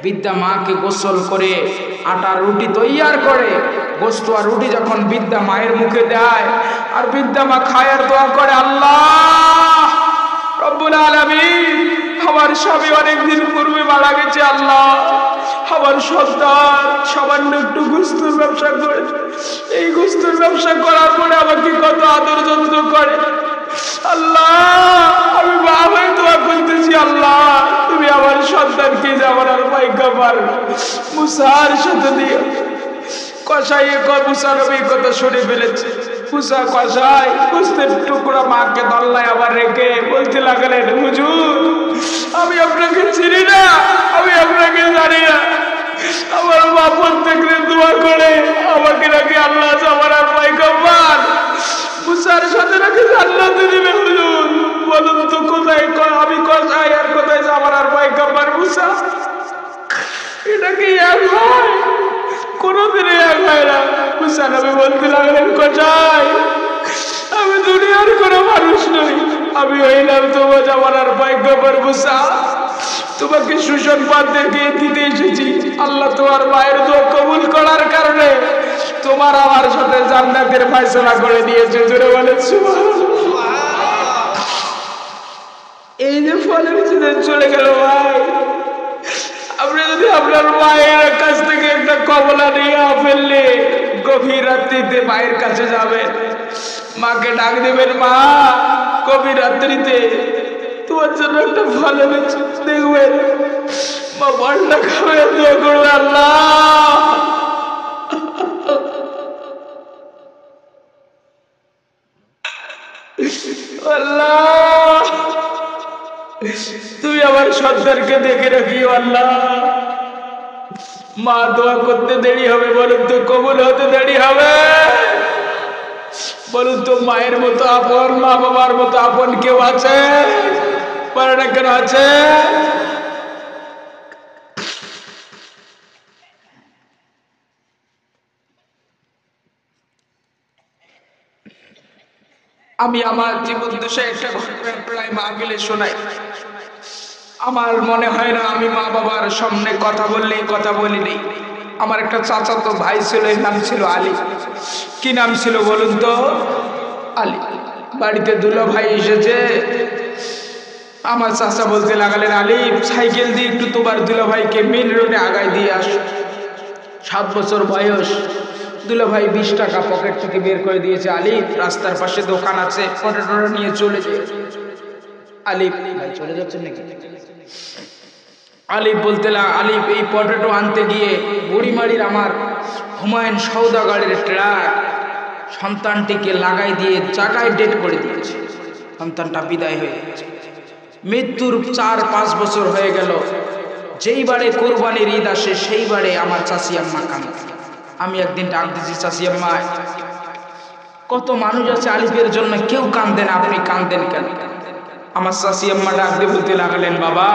বিদ্যা মাকে গোসল করে আটার রুটি তৈয়ার করে, গোস্ত আর রুটি যখন বিদ্যা মায়ের মুখে দেয় আর বিদ্যা মা খায় আর দোয়া করে, আল্লাহ রব্বুল আলামিন, আমার স্বামী অনেকদিন পূর্বে মারা গেছে, আল্লাহ আমার সন্তান সামান্য একটু গোস্তের ব্যবসা করে, এই গোস্তের ব্যবসা করার পরে আমাকে কত আদর যত্ন করে, আল্লাহ আমি মা হয়ে দোয়া করতেছি, আল্লাহ তুমি আমার সন্তানকে জামানার পায়গাম্বার মুসার সাথে দিও। কসাই মুসা নবী কথা শুনে ফেলেছে। মুসা কসাই গোস্তের টুকরা মাকে দল্লায় আবার রেখে বলতে লাগলেন, হুজুর আমি আপনাকে চিনি না, আমি আপনাকে জানি না, আমার মা প্রত্যেকদিন দোয়া করে আমাকে নাকি আল্লাহ জামানার পায়গাম্বার মুসার সাথে নাকি জান্নাতে দিবে। হুজুর বলুন তো কোথায় আমি কসাই আর কোথায় জামানার পায়গাম্বার মুসা? এটা কি এক হয়? কোনদিন এক হয় না। মুসা নবী বলতে লাগলেন, কসাই আমি দুনিয়ার কোনো মানুষ নই, আমি হইলাম তোমার জামানার পায়গাম্বার মুসা, তোমাকে সুসংবাদ দেখিয়ে দিতে এসেছি। আল্লাহ তোমার মায়ের দোয়া কবুল করার কারণে তোমার আমার সাথে জান্নাতের ফয়সালা করে দিয়েছে। জোরে বলেন সুবহানাল্লাহ। এই যে ফলের সিজন চলে গেল ভাই, আপনি যদি আপনার মায়ের কাছ থেকে একটা কমলা নিয়ে ফেললে গভীর রাত্রিতে মায়ের কাছে যাবেন, মাকে ডাক দেবেন, মা গভীর রাত্রিতে তোমার জন্য একটা ফল এনেছি, দেখবেন মা বলটা খাবে, দোয়া করবে, আল্লাহ আল্লাহ তুমি আমার সন্তানকে দেখে রাখিও, আল্লাহ মা দোয়া করতে দেরি হবে, বলুন তো কবুল হতে দেরি হবে? বলুন তো মায়ের মতো আপন, মা বাবার মতো আপন কেউ আছে? পারে না কেন আছে? আমি আমার জীবন দশে একটা ঘটনা প্রায় মা গেলে শোনাই। আমার মনে হয় না আমি মা বাবার সামনে কথা বললেই কথা বলিনি। আমার একটা চাচাতো ভাই ছিল, এর নাম ছিল আলী। কি নাম ছিল বলুন তো? আলী। বাড়িতে দুলা ভাই এসেছে, আমার চাচা বলতে লাগলেন, আলী সাইকেল দিয়ে একটু তোমার দুলা ভাইকে মেন রোডে আগায় দিয়ে আস। 7 বছর বয়স, দুলা ভাই 20 টাকা পকেট থেকে বের করে দিয়েছে। আলী রাস্তার পাশে দোকান আছে, পটেটোটা নিয়ে চলে যায়। আলী ভাই চলে যাচ্ছেন নাকি? আলী বলতে আলী এই পটেটো আনতে গিয়ে বুড়িমারির আমার হুমায়ুন সওদাগরের ট্রাক সন্তানটিকে লাগাই দিয়ে জায়গায় ডেট করে দিয়েছে। সন্তানটা বিদায় হয়ে গেছে। মৃত্যুর 4-5 বছর হয়ে গেল। যেইবারে কোরবানির ঈদ আসে সেইবারে আমার চাচি আম্মা কাঁদে। আমি একদিন ডাক দিয়েছি, চাচি আম্মা কত মানুষ আছে আলিফের জন্য, কেউ কাঁদেন, আপনি কাঁদেন কেন? আমার চাচি আম্মা ডাক দিয়ে বলতে লাগলেন, বাবা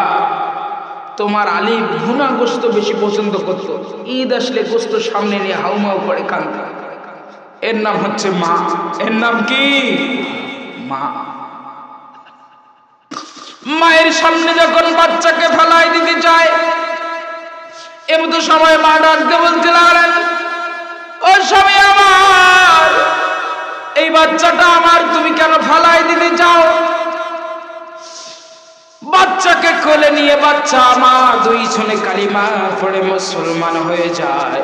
তোমার আলিফ ভুনা গোস্ত বেশি পছন্দ করত, ঈদ আসলে গোস্ত সামনে নিয়ে হাউমাউ করে কাঁদত। এর নাম হচ্ছে মা। এর নাম কি? মা। মায়ের সামনে যখন বাচ্চাকে ফেলাই দিতে চায়, এমতো সময় মা ডাকতে বলতে লাগলেন, ও স্বামী আমার, এই বাচ্চাটা আমার, তুমি কেন ফেলাই দিতে চাও? বাচ্চাকে কোলে নিয়ে বাচ্চা আমার 2 ছনে কালিমা পড়ে মুসলমান হয়ে যায়।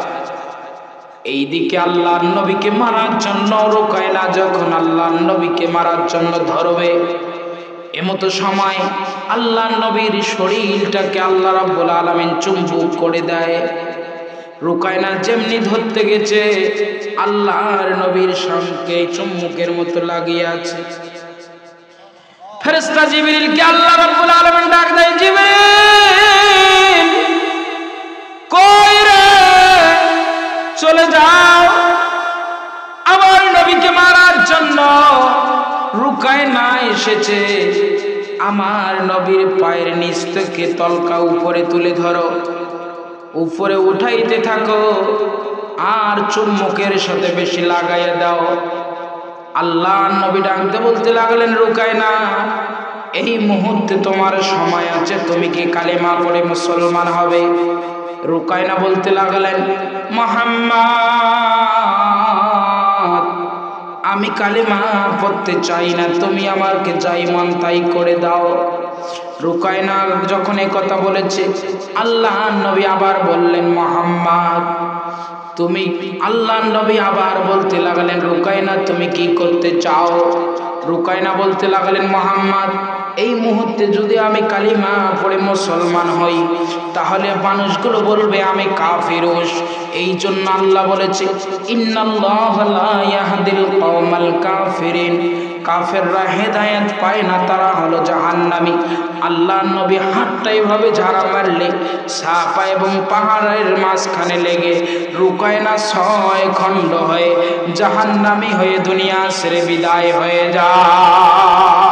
এইদিকে আল্লাহর নবীকে মারার জন্য রুকায়না যখন আল্লাহর নবীকে মারার জন্য ধরবে, এমতো সময় আল্লাহর নবীর শরীরটাকে আল্লাহ রাব্বুল আলামিন চুম্বক করে দেয়। রুকায়না যেমনি ধরতে গেছে, আল্লাহর নবীর সঙ্গে চুম্বকের মতো লাগিয়ে আছে। ফেরেশতা জিবরিলকে আল্লাহ রাব্বুল আলামিন ডাক দেয়, জিবরিল কই রে, চলে যাও, আমার নবীকে মারার জন্য রুকায়না এসেছে। আমার নবীর পায়ের নিচ থেকে তলকা উপরে তুলে ধরো, উপরে উঠাইতে থাকো, আর চুম্বকের সাথে বেশি লাগাইয়া দাও। আল্লাহ নবী ডাকতে বলতে লাগলেন, রুকায়না এই মুহূর্তে তোমার সময় আছে, তুমি কি কালেমা পড়ে মুসলমান হবে? রুকায়না বলতে লাগলেন, মুহাম্মদ আমি কালিমা পড়তে চাই না, তুমি আমাকে যাই মন তাই করে দাও। রুকায়না যখন এই কথা বলেছে, আল্লাহর নবী আবার বললেন, মুহাম্মদ তুমি, আল্লাহর নবী আবার বলতে লাগলেন, রুকায়না তুমি কি করতে চাও? রুকায়না বলতে লাগলেন, মুহাম্মদ এই মুহূর্তে যদি আমি কালিমা পড়ে মুসলমান হই তাহলে মানুষগুলো বলবে আমি কাফিরুস। এই জন্য আল্লাহ বলেছে, ইন্নাল্লাহা লা ইয়াহদিল কওমাল কাফিরিন, কাফেররা হেদায়েত পায় না, তারা হলো জাহান্নামী। আল্লাহর নবী হাতটা এভাবে ঝাড়া মারলে সাপা এবং পাহাড়ের মাঝখানে লেগে রুকায়না 6 খণ্ড হয়ে জাহান্নামী হয়ে দুনিয়া ছেড়ে বিদায় হয়ে যায়।